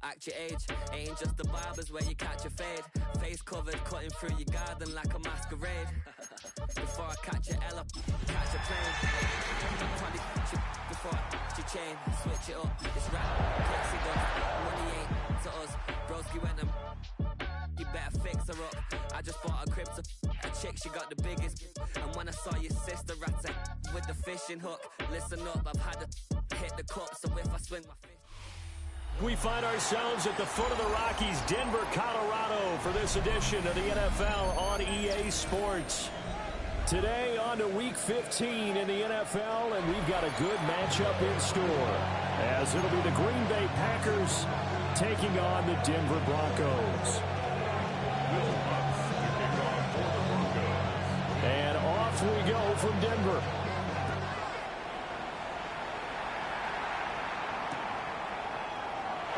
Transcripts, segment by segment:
Act your age, ain't just the barbers where you catch a fade. Face covered, cutting through your garden like a masquerade. Before I catch a Ella, catch a plane. 20 before I catch your chain. Switch it up, it's rap, Pixie dust. Money ain't to us, broski went and you better fix her up. I just bought a crypto, a chick, she got the biggest. And when I saw your sister at it with the fishing hook, listen up, I've had to hit the cup, so if I swing my fish. We find ourselves at the foot of the Rockies, Denver, Colorado, for this edition of the NFL on EA Sports. Today on to Week 15 in the NFL, and we've got a good matchup in store, as it'll be the Green Bay Packers taking on the Denver Broncos. And off we go from Denver.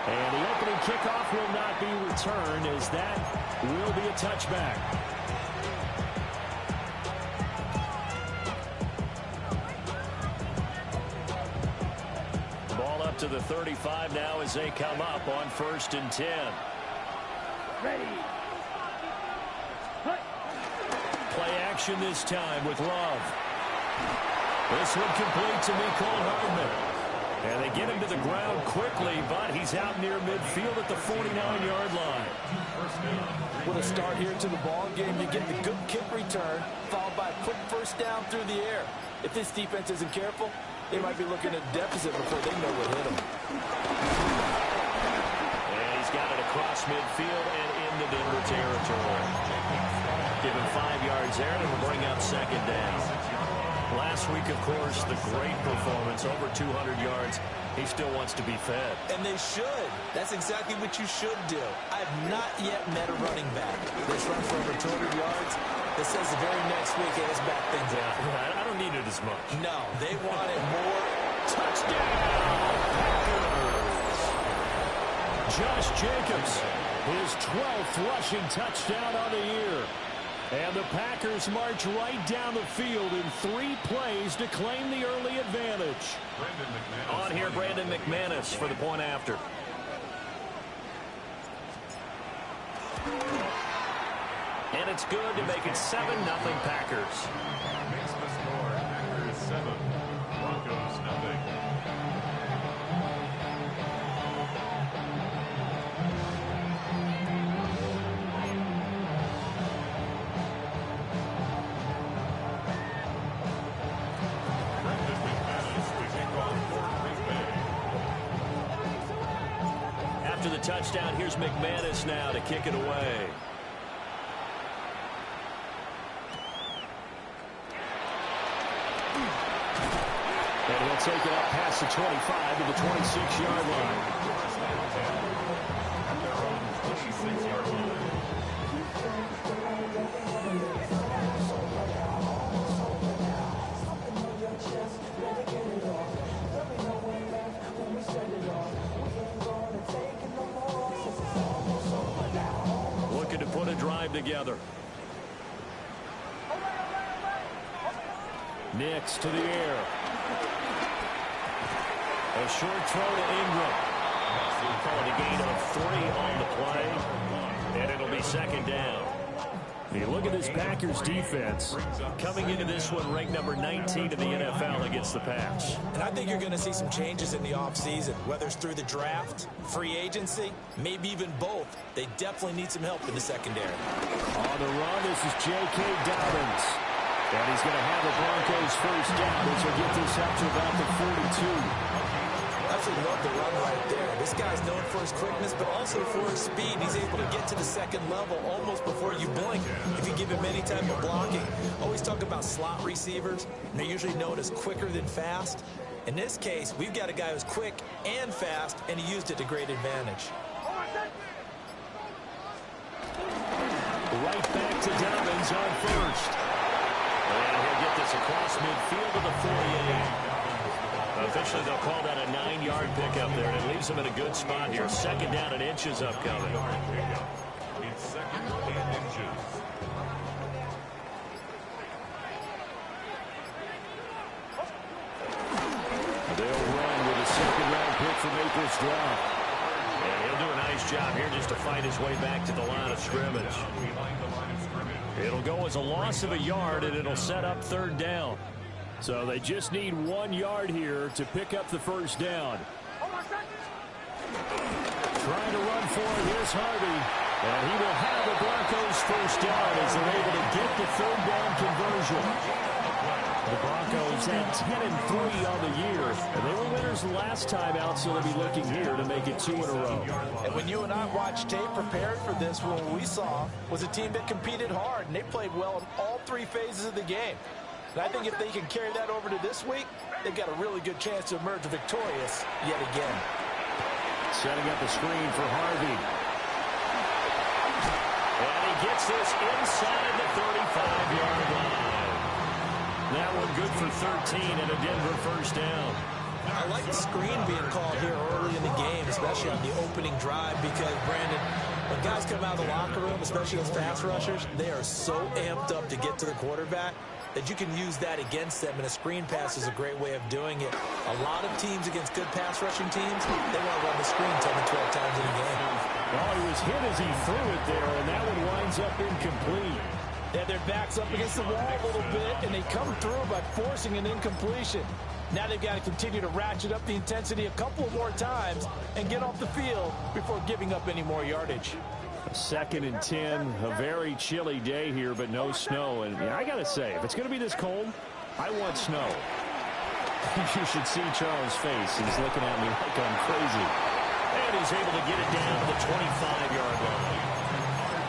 And the opening kickoff will not be returned, as that will be a touchback. Ball up to the 35 now as they come up on 1st and 10. Ready. Play action this time with Love. This one complete to Mecole Hardman. And they get him to the ground quickly, but he's out near midfield at the 49-yard line. With a start here to the ball game, you get the good kick return, followed by a quick first down through the air. If this defense isn't careful, they might be looking at a deficit before they know what hit them. And he's got it across midfield and into Denver territory. Give him 5 yards there, and it'll bring up 2nd down. Last week, of course, the great performance, over 200 yards. He still wants to be fed. And they should. That's exactly what you should do. I have not yet met a running back that's run for over 200 yards that says the very next week, hey, let's back things up. I don't need it as much. No, they want it more. Touchdown, Packers! Josh Jacobs, his 12th rushing touchdown on the year. And the Packers march right down the field in 3 plays to claim the early advantage. On here, Brandon McManus for the point after. And it's good to make it 7-0 Packers. Makes the score Packers 7, Broncos 0. After the touchdown, here's McManus now to kick it away. And he'll take it up past the 25 to the 26-yard line. Looking to put a drive together. Nix to the air. A short throw to Ingram. We'll call it a gain of 3 on the play, and it'll be 2nd down. You look at this Packers defense coming into this one ranked number 19 in the NFL against the pass. And I think you're going to see some changes in the offseason, whether it's through the draft, free agency, maybe even both. They definitely need some help in the secondary. On the run, this is J.K. Dobbins. And he's going to have the Broncos first down as they get this up to about the 42. Absolutely love the run right there. This guy's known for his quickness, but also for his speed. He's able to get to the second level almost before you blink if you give him any type of blocking. Always talk about slot receivers, and they're usually known as quicker than fast. In this case, we've got a guy who's quick and fast, and he used it to great advantage. Right back to Dobbins on first. And he'll get this across midfield to the 48. Officially, they'll call that a 9-yard pickup there, and it leaves them in a good spot here. 2nd down and inches upcoming. 2nd and inches. They'll run with a second-round pick from April's draft. And he'll do a nice job here just to fight his way back to the line of scrimmage. It'll go as a loss of a yard, and it'll set up 3rd down. So they just need 1 yard here to pick up the 1st down. Trying to run for it, here's Harvey. And he will have the Broncos 1st down as they're able to get the 3rd down conversion. The Broncos had 10-3 on the year, and they were winners last time out, so they'll be looking here to make it 2 in a row. And when you and I watched tape prepared for this, what we saw was a team that competed hard, and they played well in all 3 phases of the game. And I think if they can carry that over to this week, they've got a really good chance to emerge victorious yet again. Setting up a screen for Harvey. And he gets this inside the 35-yard line. That one good for 13 and a Denver 1st down. I like the screen being called here early in the game, especially on the opening drive, because, Brandon, when guys come out of the locker room, especially those pass rushers, they are so amped up to get to the quarterback that you can use that against them, and a screen pass is a great way of doing it. A lot of teams against good pass rushing teams, they want to run the screen 10 to 12 times in a game. Well, he was hit as he threw it there, and that one winds up incomplete. They have their backs up against the wall a little bit, and they come through by forcing an incompletion. Now they've got to continue to ratchet up the intensity a couple more times and get off the field before giving up any more yardage. 2nd and 10, a very chilly day here, but no snow. And I got to say, if it's going to be this cold, I want snow. You should see Charles' face. He's looking at me like I'm crazy. And he's able to get it down to the 25-yard line.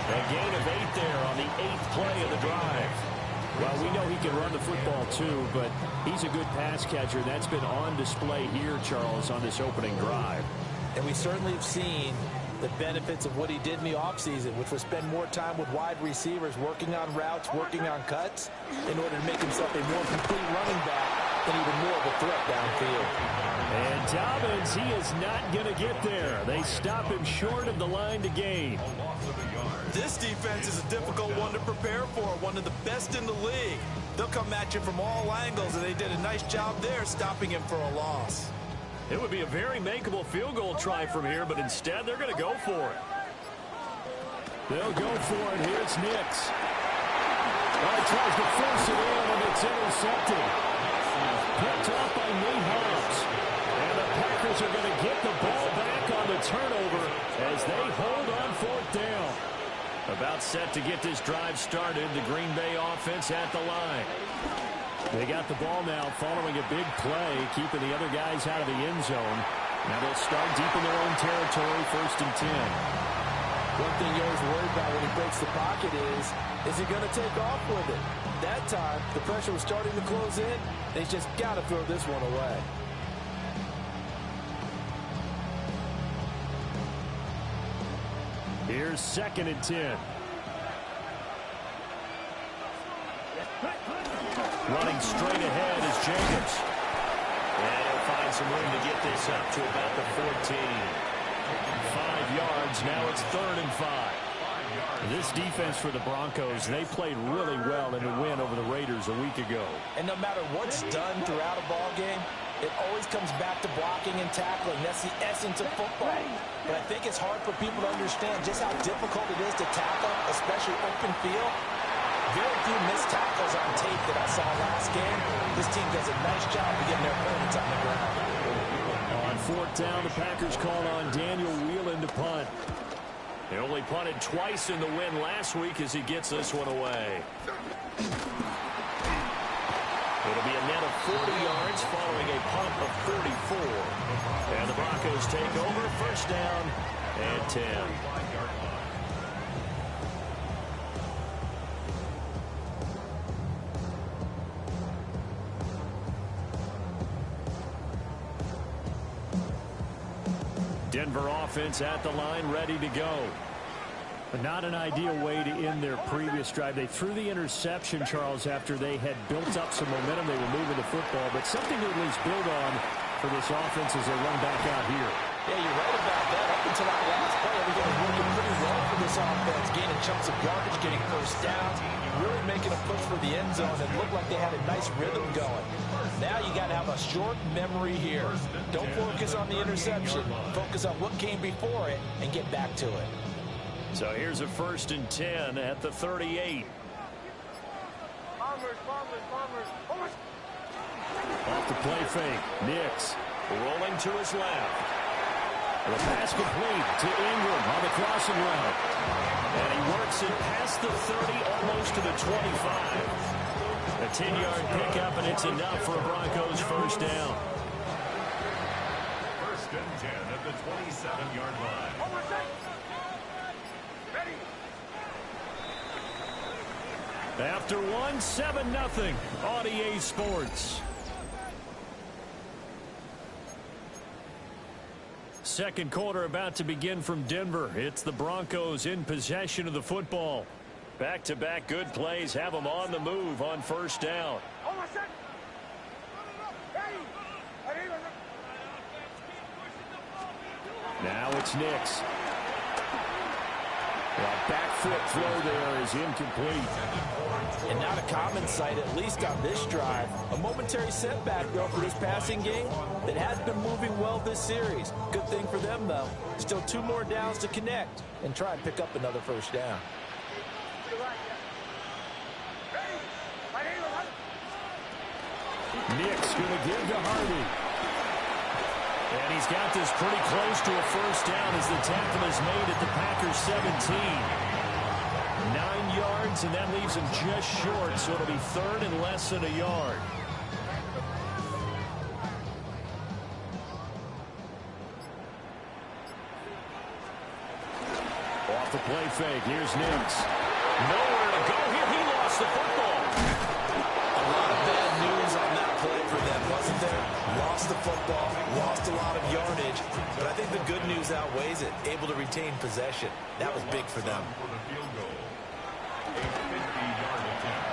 A gain of 8 there on the 8th play of the drive. Well, we know he can run the football too, but he's a good pass catcher. That's been on display here, Charles, on this opening drive. And we certainly have seen the benefits of what he did in the offseason, which was spend more time with wide receivers, working on routes, working on cuts, in order to make himself a more complete running back and even more of a threat downfield. And Dobbins, he is not going to get there. They stop him short of the line to gain. This defense is a difficult one to prepare for, one of the best in the league. They'll come at you from all angles, and they did a nice job there stopping him for a loss. It would be a very makeable field goal try from here, but instead they're going to go for it. They'll go for it. Here's Nix. He tries to force it in, and it's intercepted. Picked off by Nate Hobbs. And the Packers are going to get the ball back on the turnover as they hold on 4th down. About set to get this drive started, the Green Bay offense at the line. They got the ball now following a big play, keeping the other guys out of the end zone. Now they'll start deep in their own territory, 1st and 10. One thing you're always worried about when he breaks the pocket is he going to take off with it? That time, the pressure was starting to close in, and he's just got to throw this one away. Here's 2nd and 10. Running straight ahead is Jacobs. And he'll find some room to get this up to about the 14. 5 yards. Now it's 3rd and 5. This defense for the Broncos, they played really well in the win over the Raiders a week ago. And no matter what's done throughout a ball game, it always comes back to blocking and tackling. That's the essence of football. But I think it's hard for people to understand just how difficult it is to tackle, especially open field. Very few missed tackles on tape that I saw last game. This team does a nice job of getting their opponents on the ground. On 4th down, the Packers call on Daniel Whelan to punt. He only punted twice in the win last week as he gets this one away. It'll be a net of 40 yards following a punt of 34. And the Broncos take over, 1st down and 10. Denver offense at the line, ready to go. But not an ideal way to end their previous drive. They threw the interception, Charles, after they had built up some momentum. They were moving the football, but something to at least build on for this offense as they run back out here. Yeah, you're right about that. Up until that last play, everything was working pretty well for this this offense, gaining chunks of yardage, getting first downs, really making a push for the end zone, and looked like they had a nice rhythm going. Now you got to have a short memory here. Don't focus on the interception. Focus on what came before it and get back to it. So here's a 1st and 10 at the 38. Off the play fake. Nix rolling to his left. The pass complete to Ingram on the crossing route. And he works it past the 30, almost to the 25. A 10-yard pickup, and it's enough for a Broncos first down. 1st and 10 at the 27-yard line. After one, 7-0 on EA Sports. Second quarter about to begin from Denver. It's the Broncos in possession of the football. Back-to-back good plays have them on the move on first down. Now it's Nix. The back foot throw there is incomplete. And not a common sight, at least on this drive. A momentary setback, though, for this passing game that has been moving well this series. Good thing for them, though. Still 2 more downs to connect and try and pick up another first down. Nick's going to give to Hardy. And he's got this pretty close to a first down as the tackle is made at the Packers 17. 9 yards, and that leaves him just short, so it'll be 3rd and less than a yard. Off the play fake, here's Nix. Nowhere to go here. He lost the football. A lot of bad news on that play for them, wasn't there? Lost the football, lost a lot of yardage, but I think the good news outweighs it. Able to retain possession. That was big for them. For the field goal. A 50-yard attempt.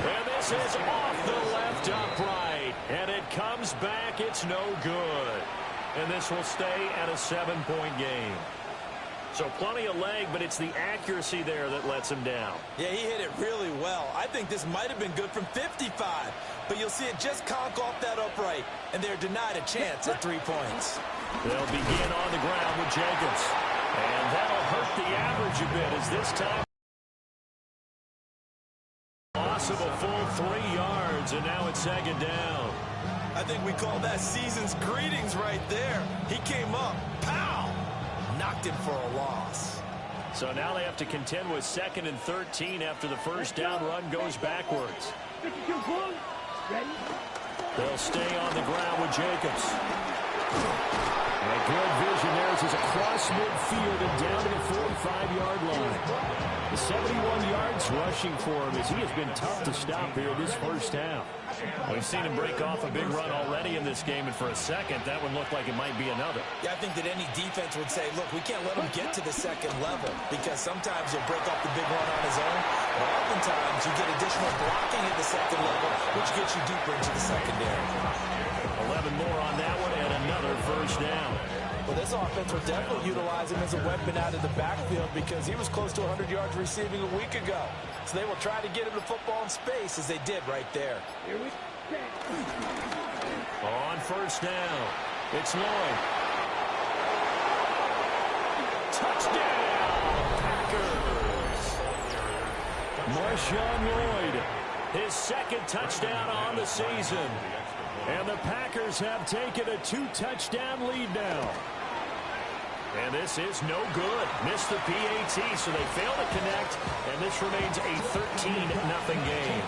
And this is off the left upright. And it comes back. It's no good. And this will stay at a 7-point game. So plenty of leg, but it's the accuracy there that lets him down. Yeah, he hit it really well. I think this might have been good from 55, but you'll see it just conk off that upright, and they're denied a chance at 3 points. They'll begin on the ground with Jacobs. And that'll hurt the average a bit as this time loss of a full 3 yards, and now it's 2nd down. I think we call that season's greetings right there. He came up, pow! Knocked him for a loss. So now they have to contend with 2nd and 13 after the first down run goes backwards. They'll stay on the ground with Jacobs. And good vision there as he's across midfield and down to the 45-yard line. The 71 yards rushing for him as he has been tough to stop here this first half. We've seen him break off a big run already in this game, and for a second, that one looked like it might be another. Yeah, I think that any defense would say, look, we can't let him get to the 2nd level because sometimes he'll break off the big run on his own, but oftentimes you get additional blocking at the 2nd level, which gets you deeper into the secondary. 11 more on that one and another first down. Well, this offense will definitely utilize him as a weapon out of the backfield because he was close to 100 yards receiving a week ago. So they will try to get him the football in space as they did right there. On first down, it's Lloyd. Touchdown, Packers. Marshawn Lloyd, his 2nd touchdown on the season. And the Packers have taken a 2-touchdown lead now. And this is no good. Missed the PAT, so they fail to connect. And this remains a 13-0 game.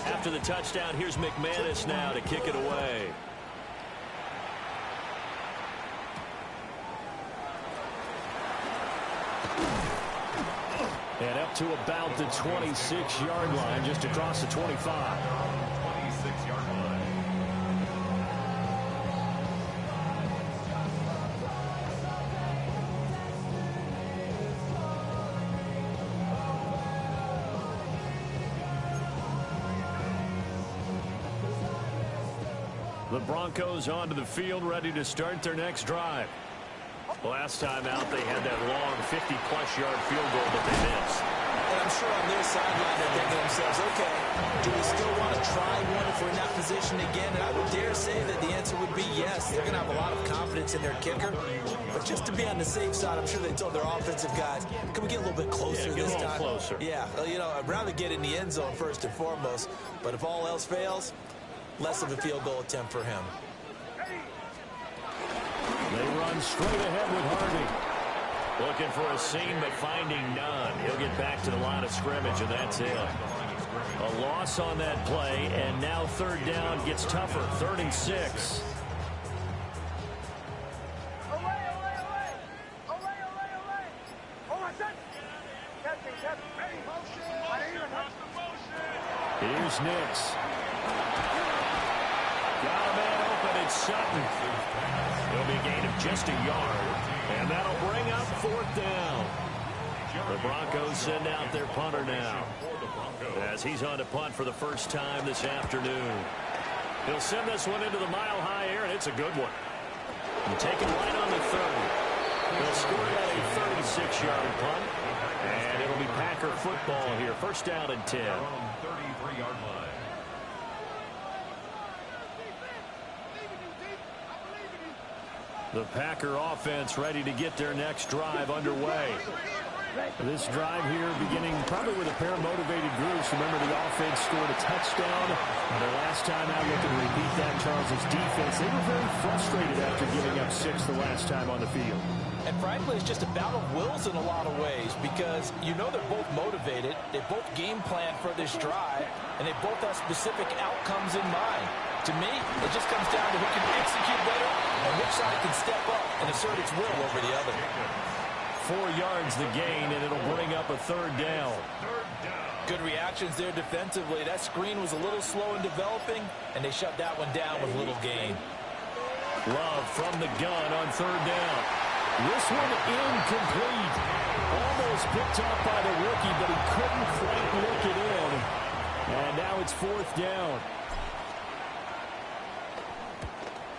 After the touchdown, here's McManus now to kick it away. And up to about the 26-yard line, just across the 25. 26-yard line. The Broncos onto the field, ready to start their next drive. Last time out, they had that long 50-plus yard field goal that they missed. And I'm sure on their sideline they're thinking to themselves, okay, do we still want to try one if we're in that position again? And I would dare say that the answer would be yes. They're going to have a lot of confidence in their kicker. But just to be on the safe side, I'm sure they told their offensive guys, can we get a little bit closer this time? Get a little closer. Yeah, well, you know, I'd rather get in the end zone first and foremost. But if all else fails, less of a field goal attempt for him. They run straight ahead with Harvey. Looking for a seam, but finding none. He'll get back to the line of scrimmage, and that's it. A loss on that play, and now third down gets tougher. 3rd and 6. Here's Nix. Got a man open. It's Sutton. It'll be a gain of just a yard, and that'll bring up 4th down. The Broncos send out their punter now, as he's on to punt for the first time this afternoon. He'll send this one into the mile-high air, and it's a good one. And take it right on the 30. They'll score it at a 36-yard punt, and it'll be Packer football here. 1st down and 10. 33-yard line. The Packer offense ready to get their next drive underway. This drive here beginning probably with a pair of motivated groups. Remember, the offense scored a touchdown. The last time out, looking to repeat that, Charles' defense, they were very frustrated after giving up 6 the last time on the field. And frankly, it's just a battle of wills in a lot of ways, because you know they're both motivated, they both game plan for this drive, and they both have specific outcomes in mind. To me, it just comes down to who can execute better and which side can step up and assert its will over the other. 4 yards the gain, and it'll bring up a 3rd down. Good reactions there defensively. That screen was a little slow in developing, and they shut that one down with little gain. Love from the gun on 3rd down. This one incomplete. Almost picked up by the rookie, but he couldn't quite look it in. And now it's 4th down.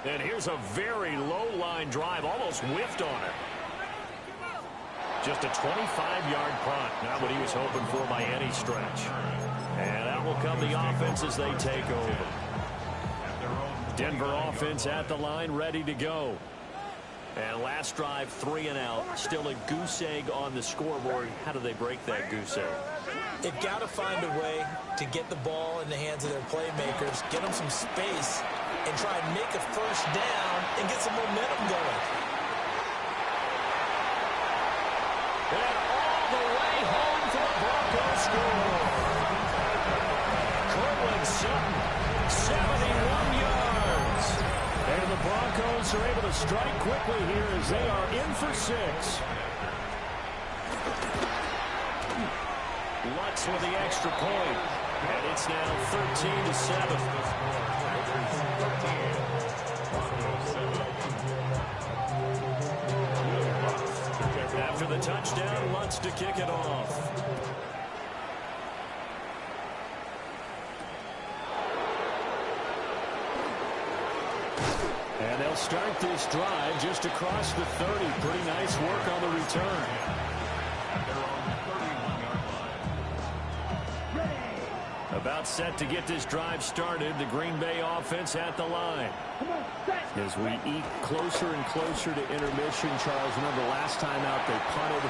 And here's a very low-line drive, almost whiffed on it. Just a 25-yard punt, not what he was hoping for by any stretch. And out will come the offense as they take over. Denver offense at the line, ready to go. And last drive, 3 and out. Still a goose egg on the scoreboard. How do they break that goose egg? They've got to find a way to get the ball in the hands of their playmakers, get them some space, and try and make a 1st down and get some momentum going. And all the way home for the Broncos score. Cortland Sutton, 71 yards. And the Broncos are able to strike quickly here as they are in for 6. Lutz with the extra point. And it's now 13-7. After the touchdown, Lutz to kick it off. And they'll start this drive just across the 30. Pretty nice work on the return. About set to get this drive started. The Green Bay offense at the line. As we eke closer and closer to intermission, Charles, remember last time out they punted.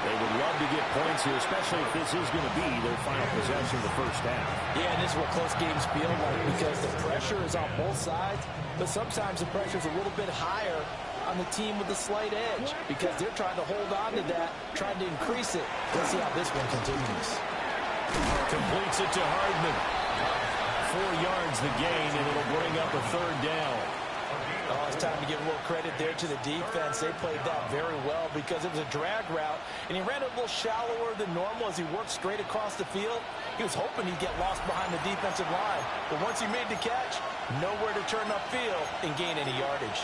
They would love to get points here, especially if this is going to be their final possession of the first half. Yeah, and this is what close games feel like, because the pressure is on both sides, but sometimes the pressure is a little bit higher on the team with the slight edge, because they're trying to hold on to that, trying to increase it. Let's see how this one continues. Completes it to Hardman. 4 yards the gain, and it'll bring up a 3rd down. Oh, it's time to give a little credit there to the defense. They played that very well because it was a drag route, and he ran a little shallower than normal as he worked straight across the field. He was hoping he'd get lost behind the defensive line, but once he made the catch, nowhere to turn upfield and gain any yardage.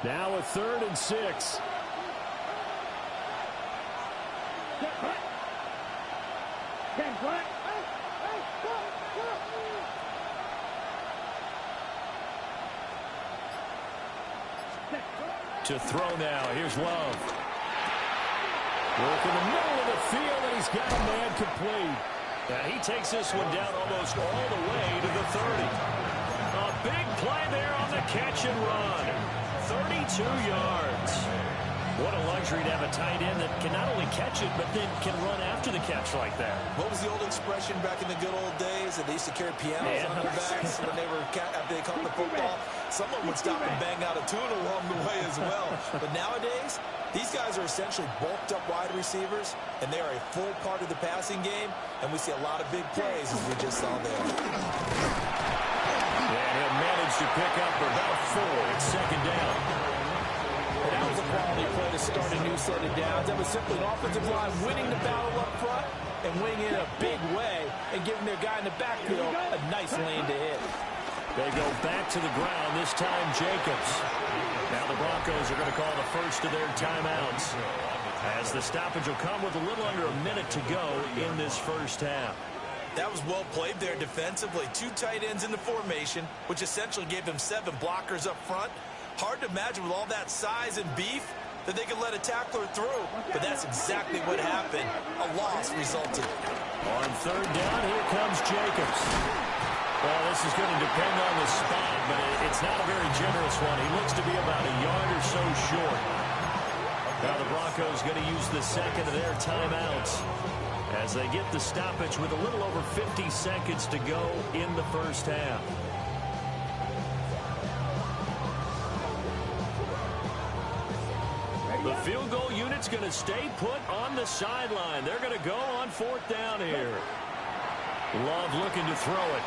Now a 3rd and 6. To throw now. Here's Love. Work in the middle of the field, and he's got a man complete. And he takes this one down almost all the way to the 30. A big play there on the catch and run. 32 yards. What a luxury to have a tight end that can not only catch it, but then can run after the catch like that. What was the old expression back in the good old days that they used to carry pianos on their backs when after they caught the football? Someone would stop and bang out a tune along the way as well. But nowadays, these guys are essentially bulked up wide receivers, and they are a full part of the passing game, and we see a lot of big plays as we just saw there. And he'll manage to pick up about 4. It's second down. And that was a quality play to start a new set of downs. That was simply an offensive line winning the battle up front and winning in a big way and giving their guy in the backfield a nice lane to hit. They go back to the ground, this time Jacobs. Now the Broncos are going to call the first of their timeouts, as the stoppage will come with a little under a minute to go in this first half. That was well played there defensively. 2 tight ends in the formation, which essentially gave them 7 blockers up front. Hard to imagine with all that size and beef that they could let a tackler through, but that's exactly what happened. A loss resulted. On third down, here comes Jacobs. Well, this is going to depend on the spot, but it's not a very generous one. He looks to be about a yard or so short. Now the Broncos going to use the second of their timeouts as they get the stoppage with a little over 50 seconds to go in the first half. The field goal unit's going to stay put on the sideline. They're going to go on fourth down here. Love looking to throw it.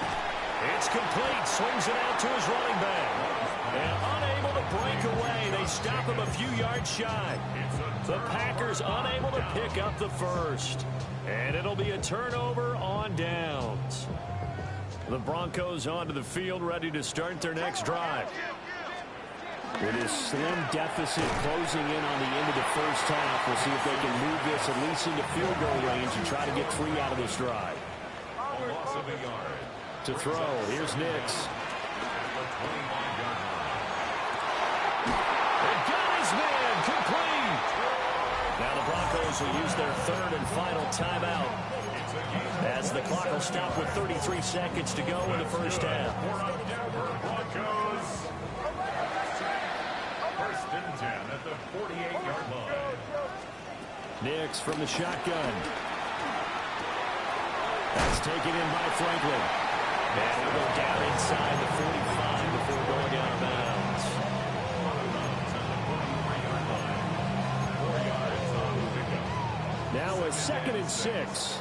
It's complete. Swings it out to his running back. And unable to break away. They stop him a few yards shy. The Packers unable to pick up the first. And it'll be a turnover on downs. The Broncos onto the field, ready to start their next drive. With his slim deficit closing in on the end of the first half, we'll see if they can move this at least into field goal range and try to get 3 out of this drive. To throw, here's Nix. And got his man complete. Now the Broncos will use their third and final timeout, as the clock will stop with 33 seconds to go in the first half. First and 10 at the 48-yard line. Nix from the shotgun. That's taken in by Franklin. And he'll go down inside the 45 before going out of bounds. Now a 2nd and 6.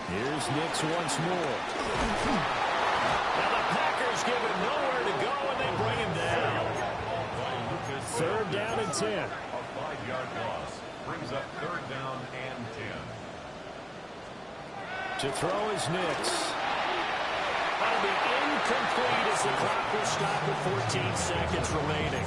Here's Nix once more. Now the Packers give him nowhere to go, and they bring him down. Third down and 10. A 5-yard loss brings up third down and 10. To throw is Nix. That'll be incomplete as the clock will stop with 14 seconds remaining.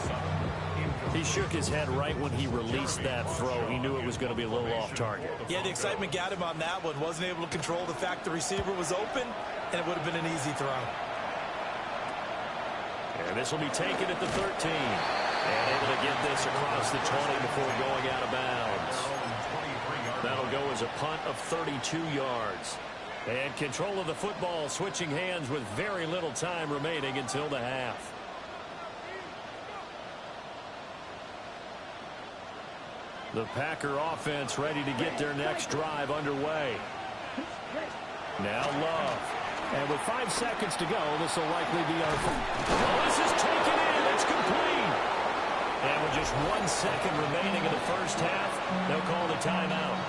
He shook his head right when he released that throw. He knew it was going to be a little off target. Yeah, the excitement got him on that one. Wasn't able to control the fact the receiver was open, and it would have been an easy throw. And this will be taken at the 13. And able to get this across the 20 before going out of bounds. That'll go as a punt of 32 yards. And control of the football switching hands with very little time remaining until the half. The Packer offense ready to get their next drive underway. Now Love. And with 5 seconds to go, this will likely be our... Oh, this is taken in. It's complete. And with just 1 second remaining in the first half, they'll call the timeout.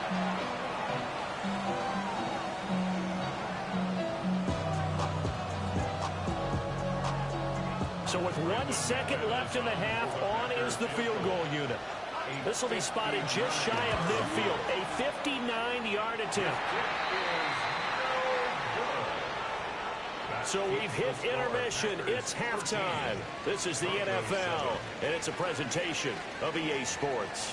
So with 1 second left in the half, on is the field goal unit. This will be spotted just shy of midfield. A 59-yard attempt. So we've hit intermission. It's halftime. This is the NFL, and it's a presentation of EA Sports.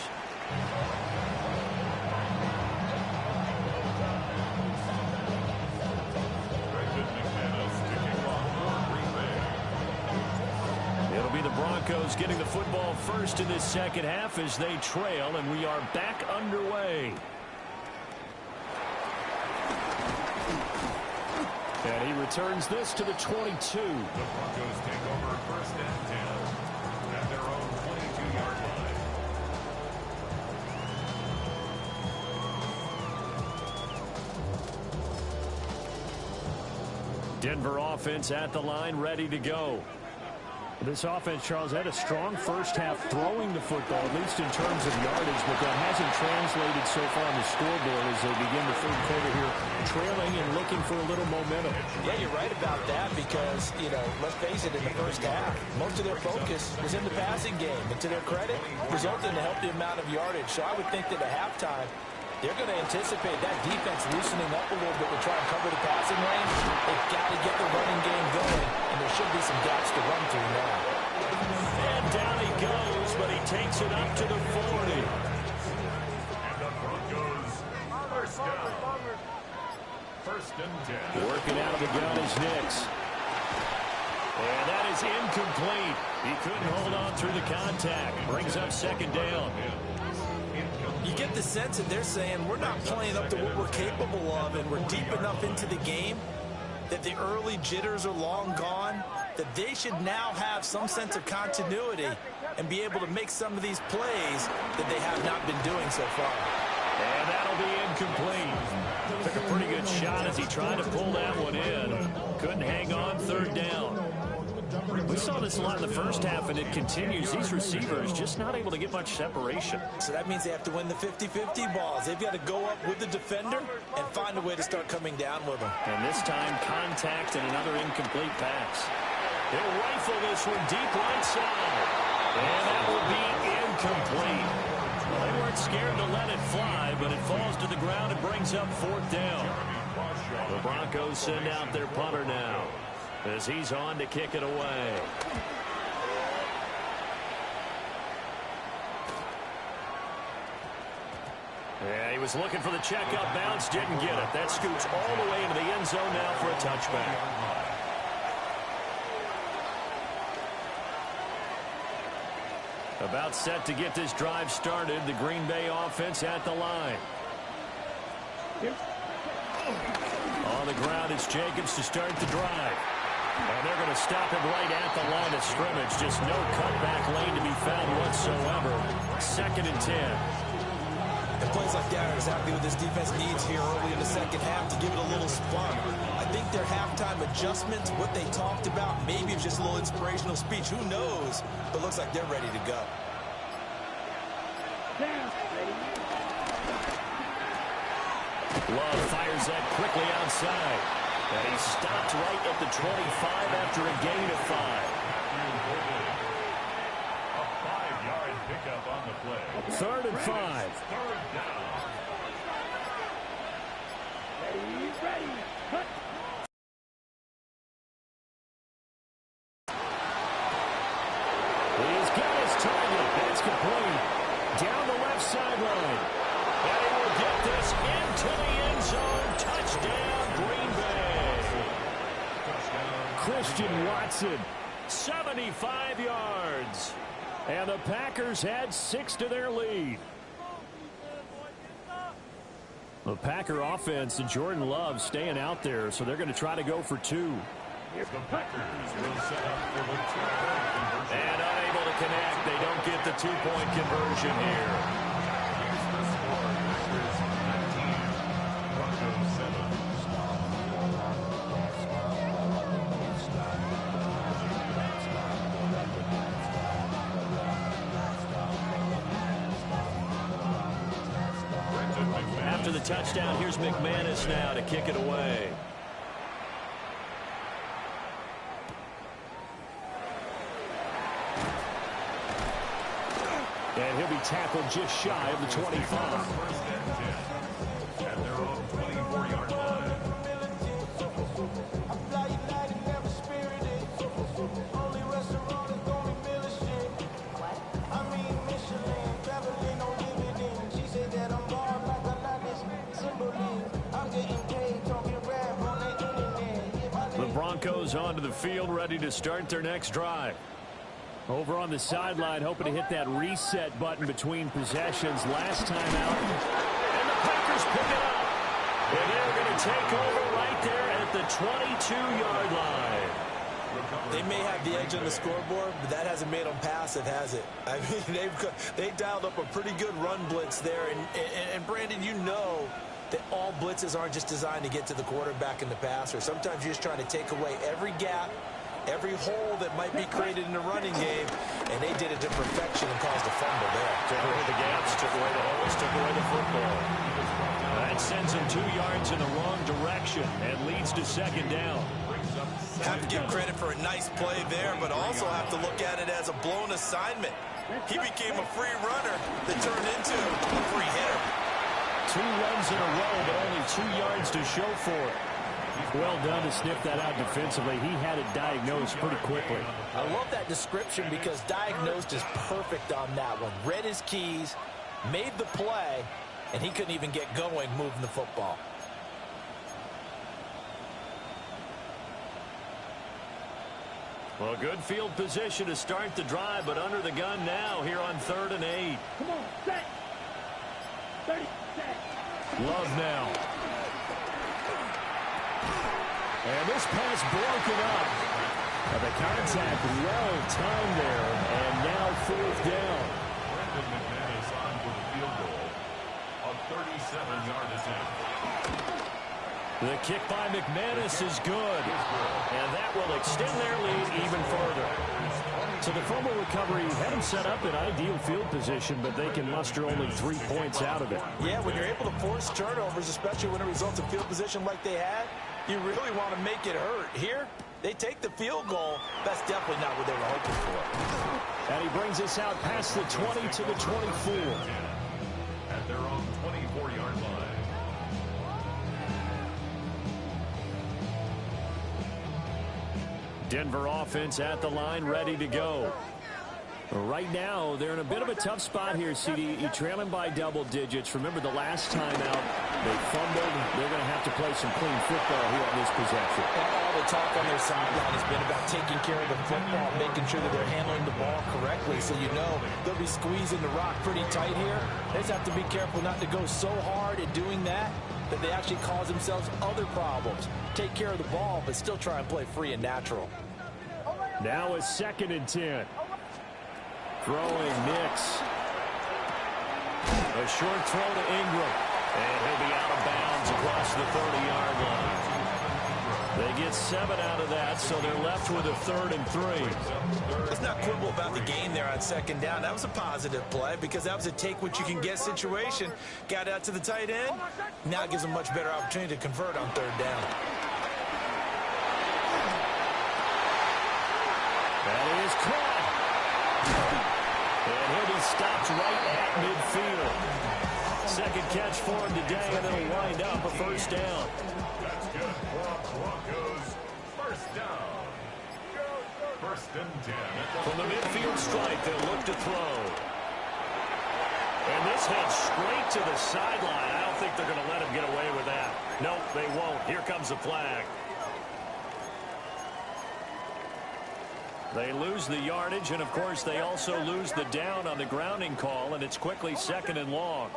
It'll be the Broncos getting the football first in this second half as they trail, and we are back underway. And he returns this to the 22. The Broncos take over first and 10 at their own 22-yard line. Denver offense at the line, ready to go. This offense, Charles, had a strong first half throwing the football, at least in terms of yardage, but that hasn't translated so far on the scoreboard as they begin the third quarter here, trailing and looking for a little momentum. Yeah, you're right about that because, let's face it, in the first half, most of their focus was in the passing game. And to their credit, resulted in a healthy amount of yardage. So I would think that at halftime, they're going to anticipate that defense loosening up a little bit to try and cover the passing range. They've got to get the running game going, and there should be some gaps to run through now. And down he goes, but he takes it up to the 40. And the Broncos first down. First and 10. Working out of the gun is Nix. And that is incomplete. He couldn't hold on through the contact. Brings up second down. You get the sense that they're saying we're not playing up to what we're capable of, and we're deep enough into the game that the early jitters are long gone, that they should now have some sense of continuity and be able to make some of these plays that they have not been doing so far. And that'll be incomplete. Took a pretty good shot as he tried to pull that one in. Couldn't hang on, third down. We saw this a lot in the first half, and it continues. These receivers just not able to get much separation. So that means they have to win the 50-50 balls. They've got to go up with the defender and find a way to start coming down with them. And this time, contact and another incomplete pass. They'll rifle this one deep right side. And that will be incomplete. Well, they weren't scared to let it fly, but it falls to the ground and brings up fourth down. The Broncos send out their punter now as he's on to kick it away. Yeah, he was looking for the checkup bounce, didn't get it. That scoots all the way into the end zone now for a touchback. About set to get this drive started. The Green Bay offense at the line. On the ground, it's Jacobs to start the drive. And they're going to stop him right at the line of scrimmage. Just no cutback lane to be found whatsoever. Second and 10. And plays like that are exactly what this defense needs here early in the second half to give it a little spunk. I think their halftime adjustments, what they talked about, maybe it's just a little inspirational speech. Who knows? But looks like they're ready to go. Love fires that quickly outside. And he stopped right at the 25 after a gain of 5. A 5-yard pickup on the play. Third and 5. Third down. He's got his target. That's complete. Down the left sideline. And he will get this into the end zone. Touchdown, Green Bay. Christian Watson, 75 yards. And the Packers had 6 to their lead. The Packer offense and Jordan Love staying out there, so they're going to try to go for 2. The Packers will set up for the 2-point conversion. And unable to connect. They don't get the 2-point conversion here. Here's the score. Packers 19, Broncos 7. After the touchdown, here's McManus now to kick it away. And he'll be tackled just shy of the 25. First and 10 at their own 24-yard line. The Broncos onto the field, ready to start their next drive. Over on the sideline, hoping to hit that reset button between possessions last time out. And the Packers pick it up. And they're going to take over right there at the 22-yard line. They may have the edge on the scoreboard, but that hasn't made them passive, has it? I mean, they dialed up a pretty good run blitz there. And Brandon, you know that all blitzes aren't just designed to get to the quarterback and the passer. Sometimes you're just trying to take away every gap, every hole that might be created in the running game, and they did it to perfection and caused a fumble there. Took away the gaps, took away the holes, took away the football. That sends him 2 yards in the wrong direction and leads to second down. Have to give credit for a nice play there, but also have to look at it as a blown assignment. He became a free runner that turned into a free hitter. 2 runs in a row, but only 2 yards to show for it. Well done to sniff that out defensively. He had it diagnosed pretty quickly. I love that description because diagnosed is perfect on that one. Read his keys, made the play, and he couldn't even get going moving the football. Well, good field position to start the drive, but under the gun now here on 3rd and 8. Come on, set. 30, set. Love now. And this pass broken up. The contact well timed there, and now 4th down. Brandon McManus on for the field goal. A 37-yard attempt. The kick by McManus is good, and that will extend their lead even further. So the fumble recovery had them set up in ideal field position, but they can muster only 3 points out of it. Yeah, when you're able to force turnovers, especially when it results in field position like they had, you really want to make it hurt. Here, they take the field goal. That's definitely not what they were hoping for. And he brings us out past the 20 to the 24. At their own 24-yard line. Denver offense at the line, ready to go. Right now, they're in a bit of a tough spot here, CD. You're trailing by double digits. Remember the last time out, they fumbled. They're going to have to play some clean football here on this possession. And all the talk on their sideline has been about taking care of the football, making sure that they're handling the ball correctly. So you know they'll be squeezing the rock pretty tight here. They just have to be careful not to go so hard at doing that they actually cause themselves other problems. Take care of the ball, but still try and play free and natural. Now a 2nd and 10. Throwing Nix. A short throw to Ingram. And he'll be out of bounds across the 30-yard line. They get 7 out of that, so they're left with a 3rd and 3. Let's not quibble about the gain there on 2nd down. That was a positive play because that was a take-what-you-can-get situation. Got out to the tight end. Now it gives them a much better opportunity to convert on 3rd down. That is caught. And he'll be stopped right at midfield. 2nd catch for him today, and it'll wind up a 1st down. That's good for Broncos. 1st down. 1st and 10. From the midfield stripe, they'll look to throw. And this heads straight to the sideline. I don't think they're going to let him get away with that. Nope, they won't. Here comes the flag. They lose the yardage, and, of course, they also lose the down on the grounding call, and it's quickly 2nd and long.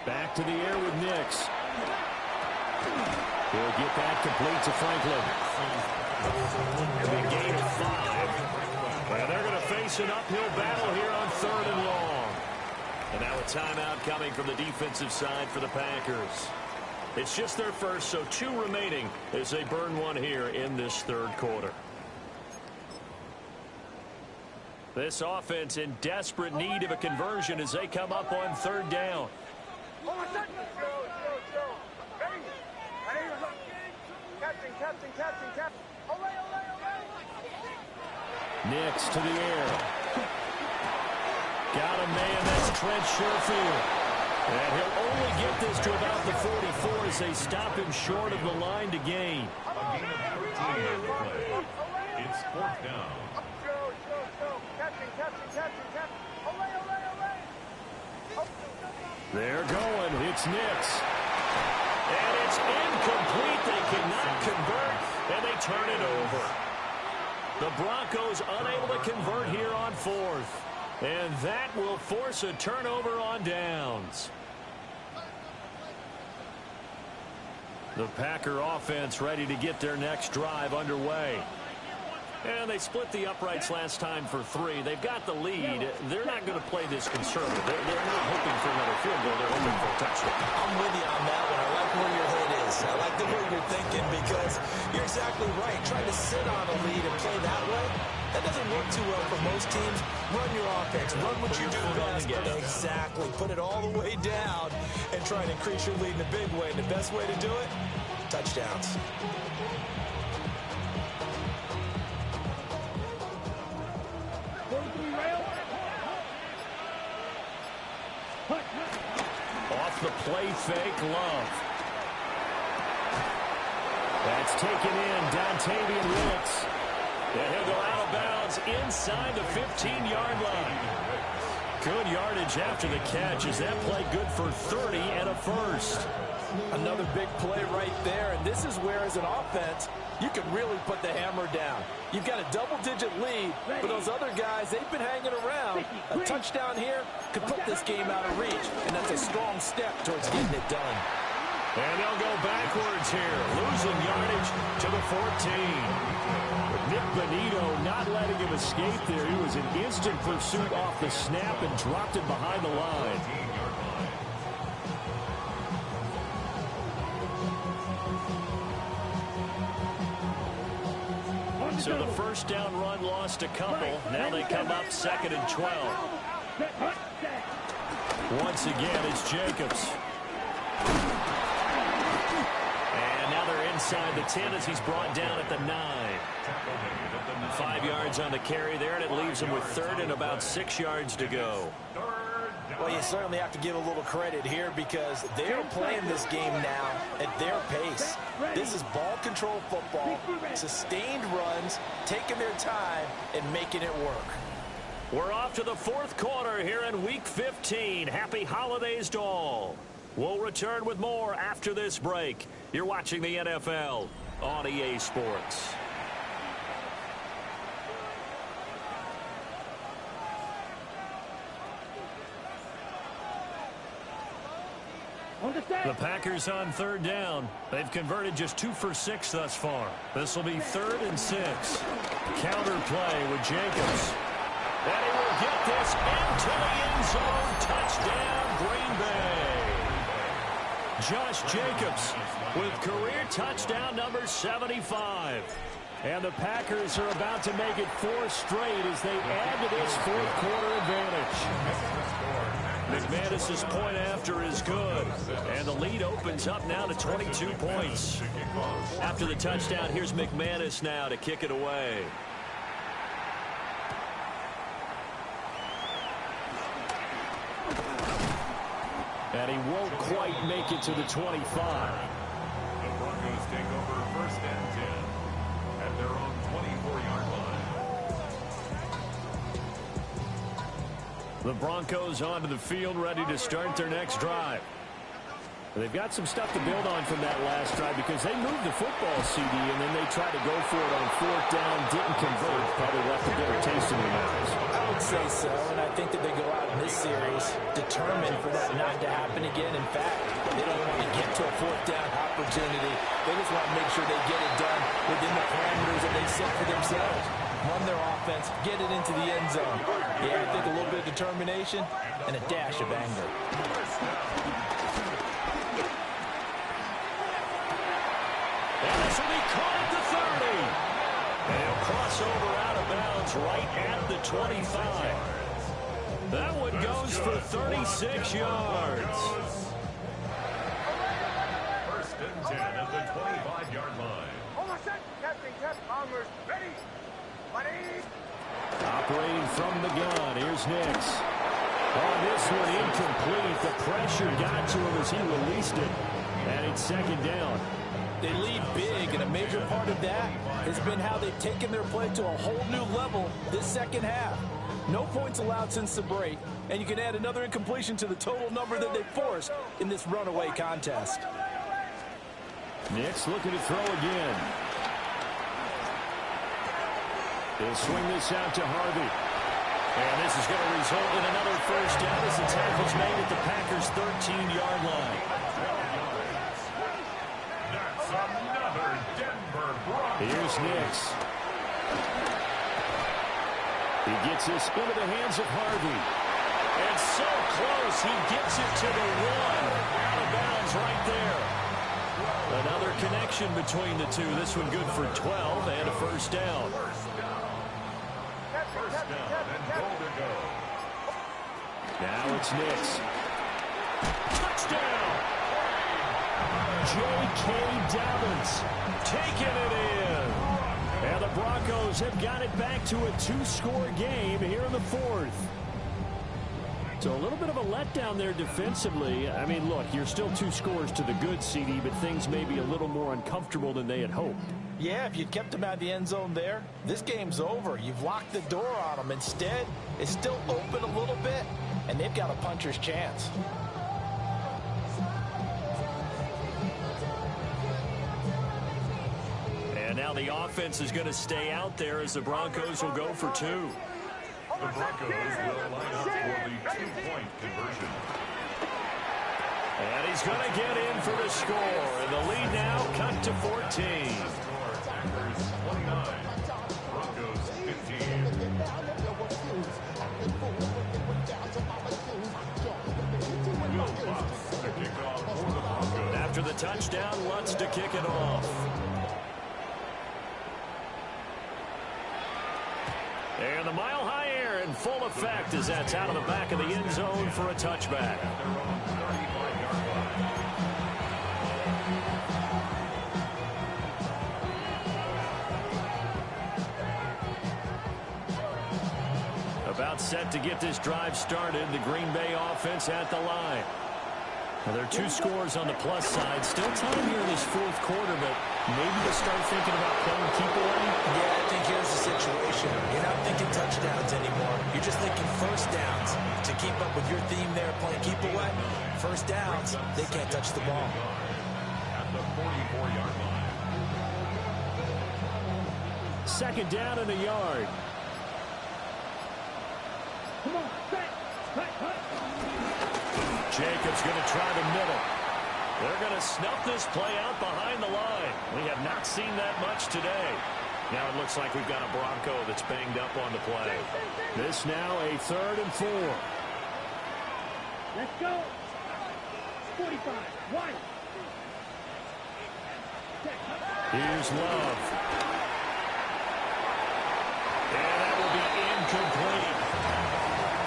Back to the air with Nix. He'll get that complete to Franklin. Big gain of 5. And they're going to face an uphill battle here on 3rd and long. And now a timeout coming from the defensive side for the Packers. It's just their first, so 2 remaining as they burn 1 here in this 3rd quarter. This offense in desperate need of a conversion as they come up on 3rd down. Captain. Nix to the air. Got a man, that's Trent Sherfield. And he'll only get this to about the 44 as they stop him short of the line to gain. A gain of 14 on the play. It's fourth down. They're going. It's Nix. And it's incomplete. They cannot convert, and they turn it over. The Broncos unable to convert here on fourth. And that will force a turnover on downs. The Packer offense ready to get their next drive underway. And they split the uprights last time for 3. They've got the lead. They're not going to play this conservative. They're not hoping for another field goal. They're hoping for a touchdown. I'm with you on that one. I like where your head is. I like the way you're thinking because you're exactly right. Trying to sit on a lead and play that way, that doesn't work too well for most teams. Run your offense. Run what you do best. Exactly. Put it all the way down and try and increase your lead in a big way. And the best way to do it, touchdowns. Off the play fake, Love. That's taken in, Dontavian Wilkes. And he'll go out of bounds inside the 15-yard line. Good yardage after the catch. Is that play good for 30 and a first? Another big play right there, and this is where, as an offense, you can really put the hammer down. You've got a double-digit lead, but those other guys, they've been hanging around. A touchdown here could put this game out of reach, and that's a strong step towards getting it done. And they'll go backwards here, losing yardage to the 14. Nick Bonito not letting him escape there. He was in instant pursuit off the snap and dropped it behind the line. So the first down run lost a couple. Now they come up 2nd and 12. Once again, it's Jacobs. And now they're inside the 10 as he's brought down at the 9. 5 yards on the carry there, and it leaves him with 3rd and about 6 yards to go. Well, you certainly have to give a little credit here because they're playing this game now at their pace. This is ball control football, sustained runs, taking their time, and making it work. We're off to the 4th quarter here in Week 15. Happy holidays to all. We'll return with more after this break. You're watching the NFL on EA Sports. The Packers on 3rd down. They've converted just 2 for 6 thus far. This will be 3rd and 6. Counter play with Jacobs. And he will get this into the end zone. Touchdown, Green Bay. Josh Jacobs with career touchdown number 75. And the Packers are about to make it 4 straight as they add to this 4th quarter advantage. McManus's point after is good. And the lead opens up now to 22 points. After the touchdown, here's McManus now to kick it away. And he won't quite make it to the 25. The Broncos take over 1st and 10 at their own 24-yard line. The Broncos onto the field, ready to start their next drive. They've got some stuff to build on from that last drive because they moved the football, CD, and then they tried to go for it on 4th down, didn't convert, probably left a bitter taste in their mouths. I would say so, and I think that they go out in this series determined for that not to happen again. In fact, they don't want to get to a 4th down opportunity. They just want to make sure they get it done within the parameters that they set for themselves. Run their offense, get it into the end zone. Yeah, I think a little bit of determination and a dash of anger. And this will be caught at the 30. And he'll cross over out of bounds right at the 25. That one goes for 36 yards. 1st and 10 at the 25-yard line. Hold on, set. Captain, Armors, ready. Buddy. Operating from the gun, here's Nix. On this one, incomplete. The pressure got to him as he released it. And it's second down. They lead big, and a major part of that has been how they've taken their play to a whole new level this second half. No points allowed since the break, and you can add another incompletion to the total number that they forced in this runaway contest. Nix looking to throw again. He'll swing this out to Harvey. And this is going to result in another first down as the tackle's made at the Packers' 13-yard line. That's another Denver Broncos. Here's Nix. He gets this into the hands of Harvey. And so close, he gets it to the one. Out of bounds right there. Another connection between the two. This one good for 12 and a first down. First down and goal to go. Now it's Nix. Touchdown! J.K. Dobbins taking it in. And the Broncos have got it back to a two-score game here in the fourth. So a little bit of a letdown there defensively. I mean, look, you're still 2 scores to the good, CD, but things may be a little more uncomfortable than they had hoped. Yeah, if you'd kept them out of the end zone there, this game's over. You've locked the door on them. Instead, it's still open a little bit, and they've got a puncher's chance. And now the offense is going to stay out there as the Broncos will go for 2. The Broncos will line up for the 2-point conversion. And he's going to get in for the score. And the lead now cut to 14. Packers 29, Broncos 15. Will Lutz to kick off for the Broncos. After the touchdown, Lutz to kick it off. And the mile-high air in full effect as that's out of the back of the end zone for a touchback. About set to get this drive started. The Green Bay offense at the line. Well, there are 2 scores on the plus side. Still time here in this fourth quarter, but maybe to start thinking about playing keep away. Yeah, I think here's the situation. You're not thinking touchdowns anymore. You're just thinking first downs. To keep up with your theme there, playing keep away, first downs, they can't touch the ball. At the 44-yard line. Second down and a yard. Come on, set, cut. Jacobs going to try the middle. They're going to snuff this play out behind the line. We have not seen that much today. Now it looks like we've got a Bronco that's banged up on the play. This now a 3rd and 4. Let's go. 45, wide. Here's Love. And that will be incomplete.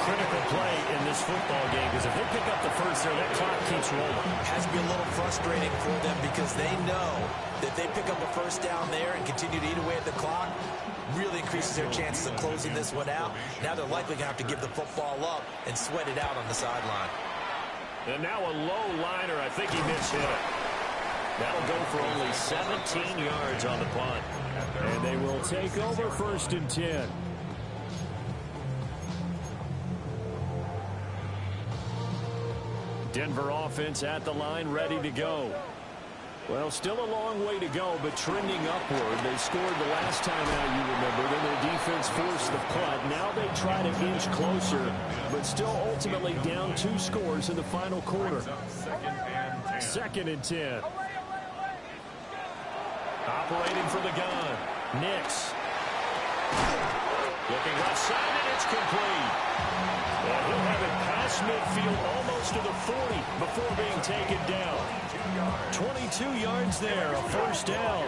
Critical play in this football game because if they pick up the first there, that clock keeps rolling. It has to be a little frustrating for them because they know that they pick up a first down there and continue to eat away at the clock, really increases their chances of closing this one out. Now they're likely going to have to give the football up and sweat it out on the sideline. And now a low liner. I think he mishit it. That'll go for only 17 yards on the punt. And they will take over 1st and 10. Denver offense at the line, ready to go. Well, still a long way to go, but trending upward. They scored the last time out, you remember. Then their defense forced the punt. Now they try to inch closer, but still ultimately down 2 scores in the final quarter. 2nd and 10. Operating for the gun. Nix. Looking left side, and it's complete. And he'll have it past midfield almost to the 40 before being taken down. 22 yards there, a first down.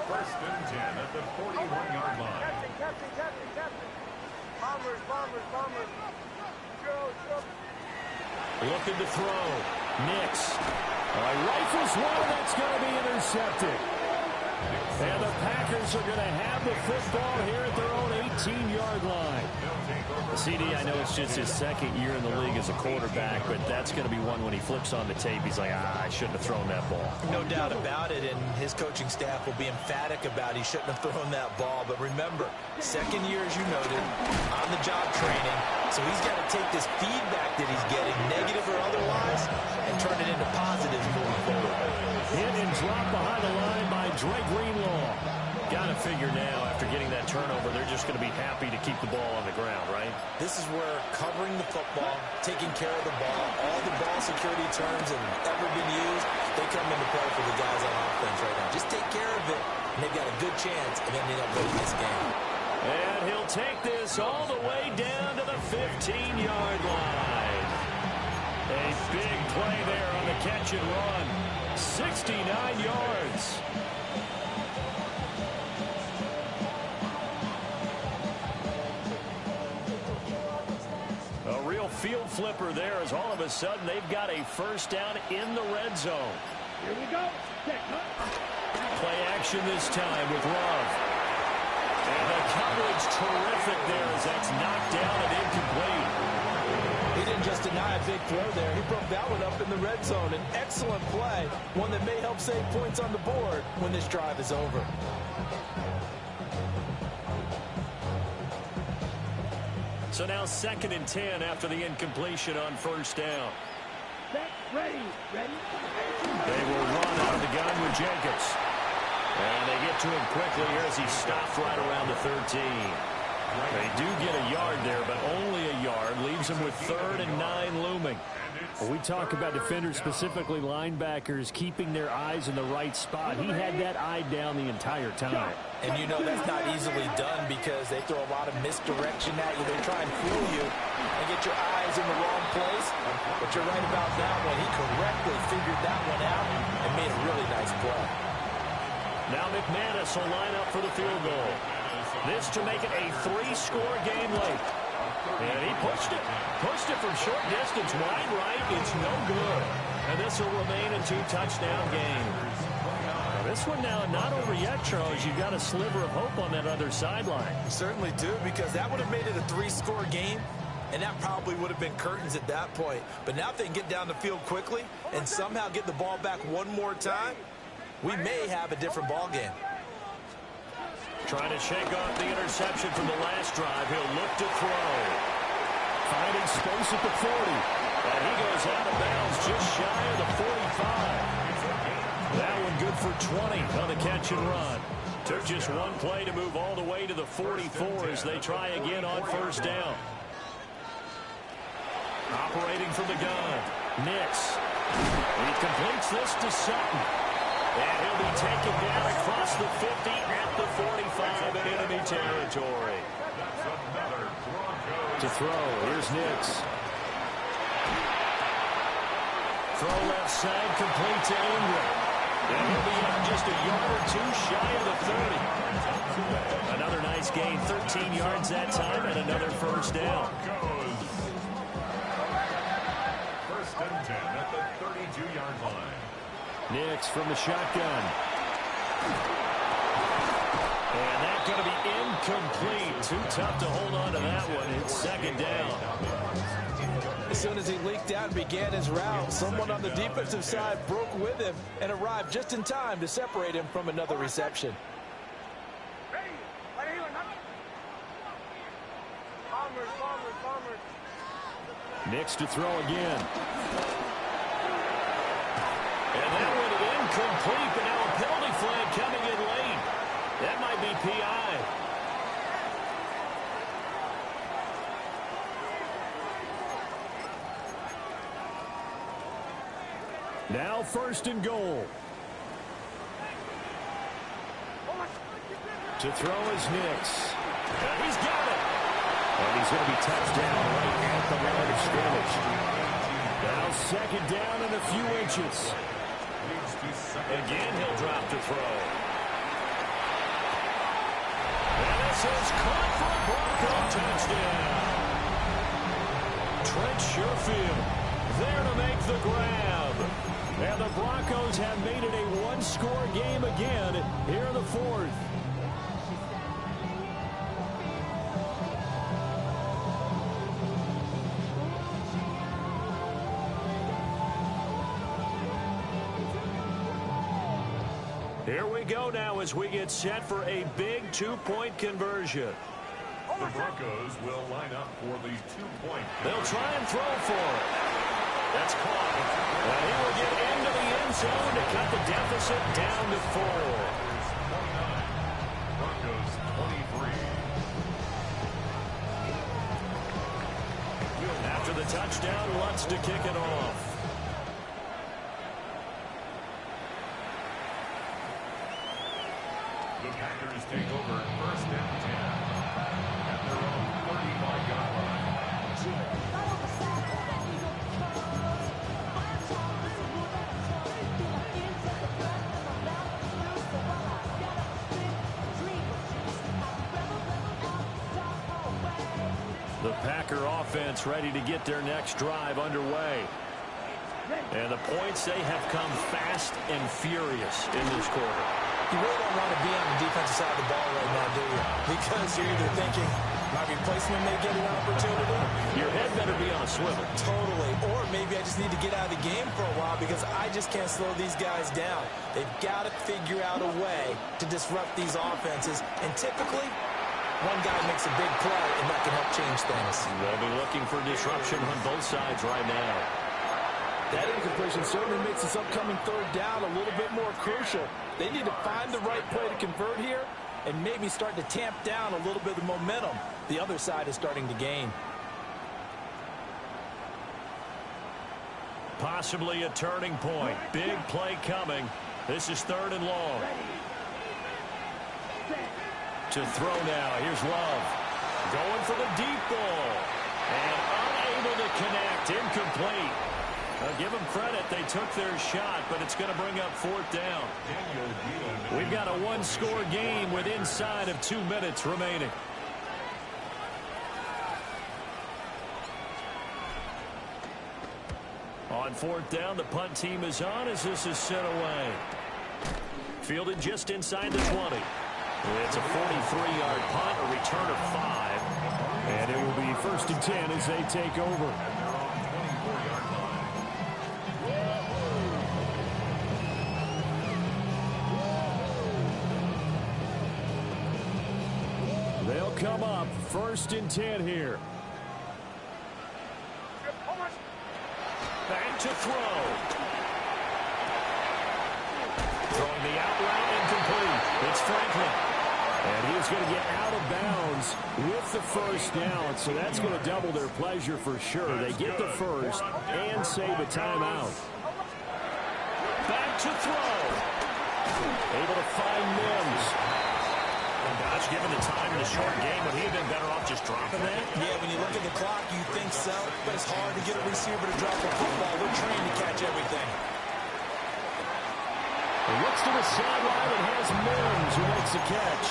First and 10 at the 41-yard line. Looking to throw. Nix. Rifles one, that's going to be intercepted. And the Packers are going to have the football here at their own 18-yard line. CD, I know it's just his second year in the league as a quarterback, but that's going to be one when he flips on the tape. He's like, I shouldn't have thrown that ball. No doubt about it, and his coaching staff will be emphatic about he shouldn't have thrown that ball. But remember, second year, as you noted, on-the-job training. So he's got to take this feedback that he's getting, negative or otherwise, and turn it into positives moving forward. Hit and drop behind the line by Dre Greenlaw. Got to figure now, after getting that turnover, they're just going to be happy to keep the ball on the ground, right? This is where covering the football, taking care of the ball, all the ball security terms that have ever been used, they come into play for the guys on offense right now. Just take care of it, and they've got a good chance of ending up winning this game. And he'll take this all the way down to the 15-yard line. A big play there on the catch and run. 69 yards. A real field flipper there as all of a sudden they've got a first down in the red zone. Here we go. Play action this time with Love. And the coverage terrific there as that's knocked down and incomplete. He didn't just deny a big throw there. He broke that one up in the red zone. An excellent play, one that may help save points on the board when this drive is over. So now 2nd and 10 after the incompletion on first down. Set, ready. They will run out of the gun with Jacobs. And they get to him quickly here as he stopped right around the 13. They do get a yard there, but only a yard. Leaves them with 3rd and 9 looming. When we talk about defenders, specifically linebackers, keeping their eyes in the right spot, he had that eye down the entire time. And you know that's not easily done because they throw a lot of misdirection at you. They try and fool you and get your eyes in the wrong place. But you're right about that one. He correctly figured that one out and made a really nice play. Now McManus will line up for the field goal. This to make it a 3-score game late. And he pushed it from short distance, wide right. It's no good. And this will remain a 2-touchdown game. Now this one now not over yet, Charles. You've got a sliver of hope on that other sideline. You certainly do, because that would have made it a 3-score game, and that probably would have been curtains at that point. But now if they can get down the field quickly and somehow get the ball back one more time, we may have a different ball game. Trying to shake off the interception from the last drive. He'll look to throw. Finding space at the 40. And he goes out of bounds just shy of the 45. That one good for 20 on the catch and run. Took just one play to move all the way to the 44 as they try again on first down. Operating from the gun. Nix. He completes this to Sutton. And he'll be taken down across the 50 at the 45 in enemy territory. To throw, here's Nix. Throw left side, complete to Ingram. And he'll be up just a yard or two shy of the 30. Another nice gain, 13 yards that time, and another first down. First and 10 at the 32-yard line. Nix from the shotgun. And that's going to be incomplete. Too tough to hold on to that one. It's 2nd down. As soon as he leaked out and began his route, someone on the defensive side broke with him and arrived just in time to separate him from another reception. Nix to throw again. And that one incomplete, but now a penalty flag coming in late. That might be PI. Now 1st and goal. To throw is Nix. And he's got it. And he's going to be touched down right at the line of scrimmage. Now 2nd down and a few inches. Again, he'll drop to throw. And this is caught for a Bronco touchdown. Trent Sherfield there to make the grab. And the Broncos have made it a one-score game again here in the fourth. Here we go now as we get set for a big two-point conversion. The Broncos will line up for the two-point. They'll try and throw for it. That's caught. And he will get into the end zone to cut the deficit down to 4. 29. Broncos 23. After the touchdown, Lutz to kick it off. The Packers take over first and 10 at their own 35-yard line. The Packer offense ready to get their next drive underway. And the points, they have come fast and furious in this quarter. You really don't want to be on the defensive side of the ball right now, do you? Because you're either thinking, my replacement may get an opportunity. Your head better be on a swivel. Totally. Or maybe I just need to get out of the game for a while because I just can't slow these guys down. They've got to figure out a way to disrupt these offenses. And typically, one guy makes a big play, and that can help change things. They'll be looking for disruption on both sides right now. That incompletion certainly makes this upcoming third down a little bit more crucial. They need to find the right play to convert here and maybe start to tamp down a little bit of momentum the other side is starting to gain. Possibly a turning point. Big play coming. This is third and long. To throw now. Here's Love. Going for the deep ball. And unable to connect. Incomplete. I'll give them credit. They took their shot, but it's going to bring up fourth down. We've got a one-score game with inside of 2 minutes remaining. On fourth down, the punt team is on as this is sent away. Fielded just inside the 20. It's a 43-yard punt, a return of 5. And it will be first and 10 as they take over. They'll come up first and 10 here. Back to throw. Throwing the out route incomplete. It's Franklin. And he's going to get out of bounds with the first down. So that's going to double their pleasure for sure. They get the first and save a timeout. Back to throw. Able to find Mims. Gosh, given the time in the short game, would he have been better off just dropping that? Yeah, when you look at the clock, you think so, but it's hard to get a receiver to drop a football. We're trained to catch everything. He looks to the sideline and has Mims who makes the catch.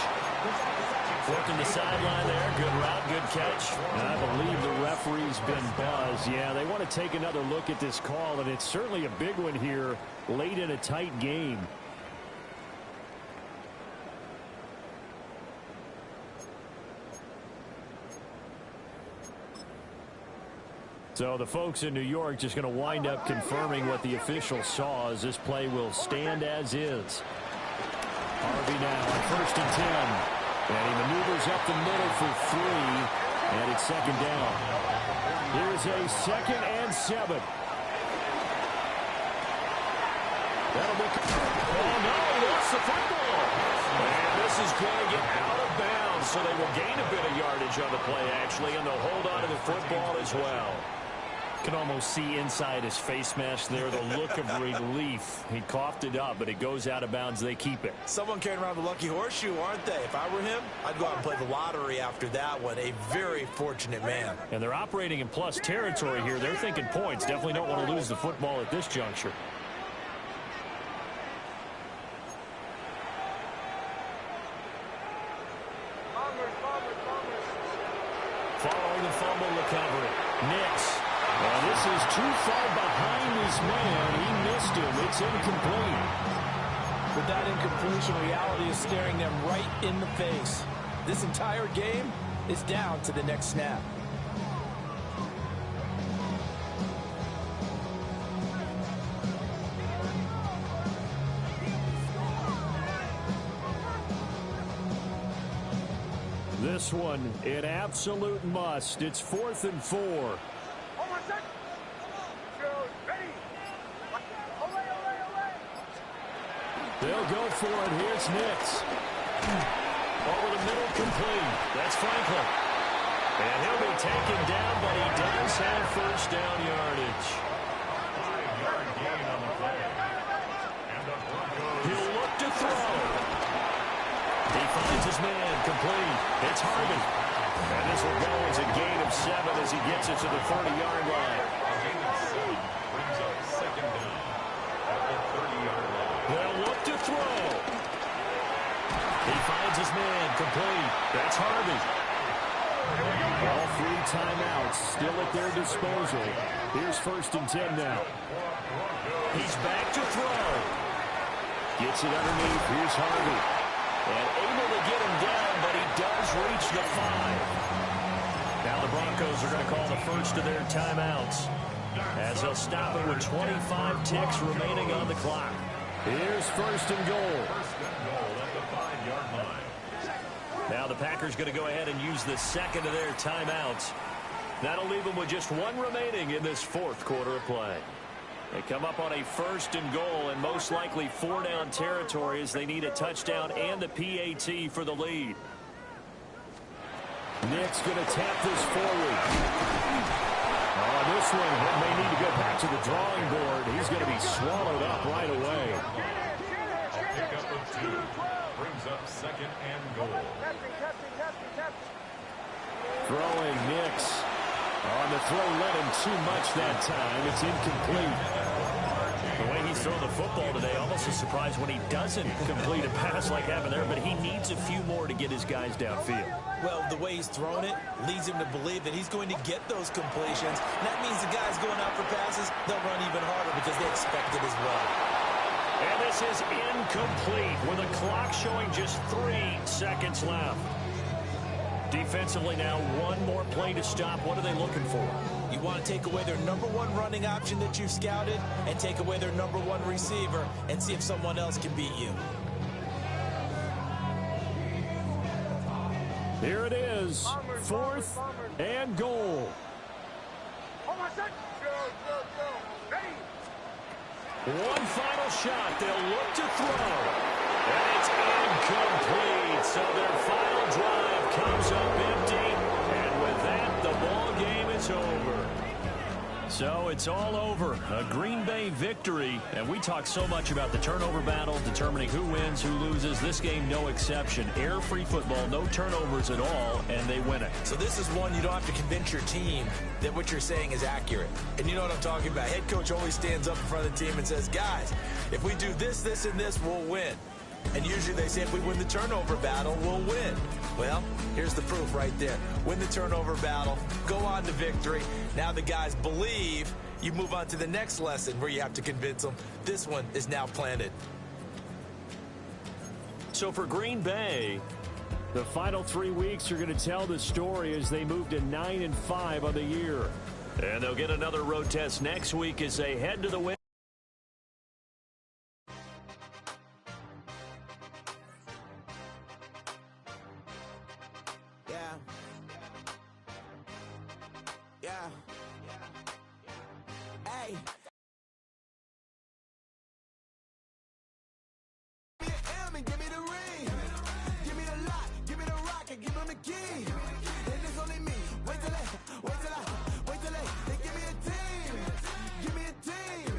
Working the sideline there. Good route, good catch. And I believe the referee's been buzzed. Yeah, they want to take another look at this call, and it's certainly a big one here late in a tight game. So the folks in New York just going to wind up confirming what the official saw as this play will stand as is. Harvey now on first and 10. And he maneuvers up the middle for 3. And it's second down. Here's a 2nd and 7. That'll be... Oh, no, he lost the football. And this is going to get out of bounds. So they will gain a bit of yardage on the play, actually, and they'll hold on to the football as well. Can almost see inside his face mask there the look of relief. He coughed it up, but it goes out of bounds. They keep it. Someone carrying around the lucky horseshoe, aren't they? If I were him, I'd go out and play the lottery after that one. A very fortunate man. And they're operating in plus territory here. They're thinking points. Definitely don't want to lose the football at this juncture. Following the fumble recovery. Nix. Well, this is too far behind New his man. He missed him. It's incomplete. But that incompletion, reality is staring them right in the face. This entire game is down to the next snap. This one, an absolute must. It's 4th and 4. They'll go for it. Here's Nix. Over the middle, complete. That's Franklin. And he'll be taken down, but he does have first down yardage. 5-yard gain on the play. And the Broncos. He'll look to throw. He finds his man, complete. It's Harvey. And this will go as a gain of 7 as he gets it to the 30-yard line. A gain of 7 brings up second down at the 30-yard line. They'll look to throw. He finds his man, complete. That's Harvey. All 3 timeouts still at their disposal. Here's 1st and 10 now. He's back to throw. Gets it underneath. Here's Harvey. And able to get him down, but he does reach the 5. Now the Broncos are going to call the first of their timeouts, as they'll stop it with 25 ticks remaining on the clock. Here's 1st and goal. First and goal at the 5-yard line. Now the Packers going to go ahead and use the second of their timeouts. That'll leave them with just 1 remaining in this 4th quarter of play. They come up on a 1st and goal, and most likely 4-down territory as they need a touchdown and the PAT for the lead. Nick's going to tap this forward. This one may need to go back to the drawing board. He's going to be swallowed up right away. A pickup of 2 brings up second and goal. Throwing Nix. On the throw, let him too much that time. It's incomplete. The way he's throwing the football today, almost a surprise when he doesn't complete a pass like happened there, but he needs a few more to get his guys downfield. Well, the way he's thrown it leads him to believe that he's going to get those completions. And that means the guys going out for passes, they'll run even harder because they expect it as well. And this is incomplete with the clock showing just 3 seconds left. Defensively now, 1 more play to stop. What are they looking for? You want to take away their #1 running option that you've scouted and take away their #1 receiver and see if someone else can beat you. Here it is, 4th and goal. One final shot. They'll look to throw. And it's incomplete. So their final drive comes up empty. And with that, the ball game is over. So it's all over. A Green Bay victory. And we talk so much about the turnover battle, determining who wins, who loses. This game, no exception. Air-free football, no turnovers at all, and they win it. So this is one you don't have to convince your team that what you're saying is accurate. And you know what I'm talking about. Head coach always stands up in front of the team and says, guys, if we do this, this, and this, we'll win. And usually they say if we win the turnover battle, we'll win. Well, here's the proof right there. Win the turnover battle, go on to victory. Now the guys believe. You move on to the next lesson where you have to convince them. This one is now planted. So for Green Bay, the final 3 weeks are going to tell the story as they move to 9-5 on the year. And they'll get another road test next week as they head to the win. Hey. Give me the ring. Give me the lock. Give me the rock and give him the key. And it's only me. Wait till they give me a team. Give me a team.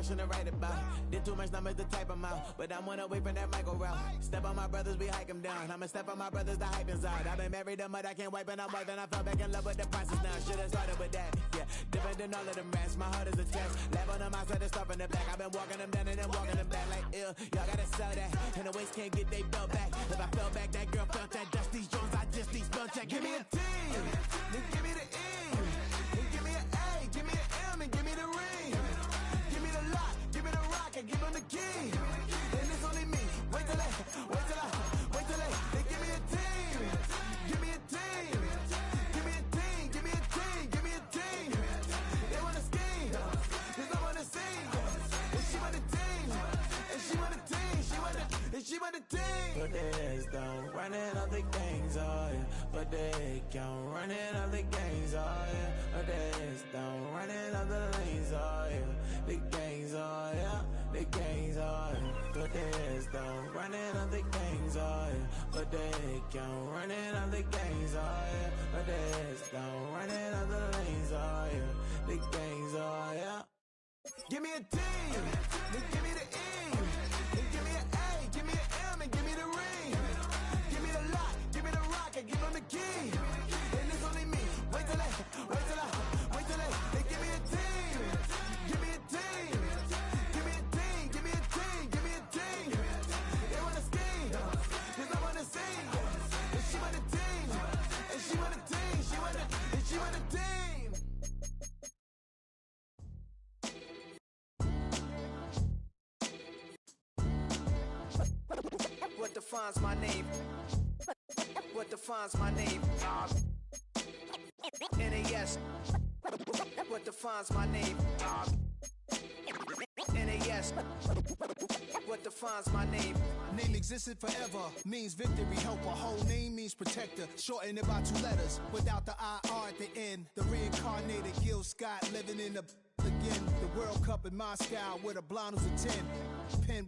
shouldn't write about. Did too much numbers to type them out, but I'm one away from that micro route. Step on my brothers, we hike them down. I'ma step on my brothers, the hype inside. I've been married to mud, I can't wipe and I'm wiping. I fell back in love with the process now. Should've started with that, yeah. Different than all of them rats, my heart is a test. Lab on them outside, the stuff in the back. I've been walking them down and then walking them back like ill. Y'all gotta sell that, and the waist can't get they belt back. If I fell back, that girl felt that. Dust these Jones, I just these spell check. Give me a T, then give me the E, then give me an A, give me an M, and give me the ring. Give me the lock, give me the rock, and give them the key. And it's only me. Wait till they give me a team. Give me a team. Give me a team. Give me a team. Give me a team. They wanna scheme, 'cause I wanna sing. And she want a team. And she want a team. She want a team. But there's don't running all the gangs, oh yeah. But they can't running all the gangs, oh yeah. But there's don't running all the lanes, oh yeah. The gangs, oh yeah. The gangs, oh yeah. But there's don't running all the gangs, oh yeah. But they can't running all the gangs, oh yeah. But there's don't running all the lanes, oh yeah. The gangs, oh yeah. Give me a team, then give me the E, then give me an A, give me an M, and give me the ring. Give me the lock, give me the rock, and give them the key. And it's only me. Wait till they give me a team. Give me a team. Give me a team. Give me a team. Give me a team. They wanna scheme, 'cause I wanna sing. And she want a team. And she want a team. She want a team. What defines my name? What defines my name? NAS. What defines my name? NAS. What defines my name? Name existed forever, means victory, helper. Whole name means protector, shorten it by 2 letters, without the IR at the end. The reincarnated Gil Scott living in the again. The World Cup in Moscow with a blonde who's a 10. Pen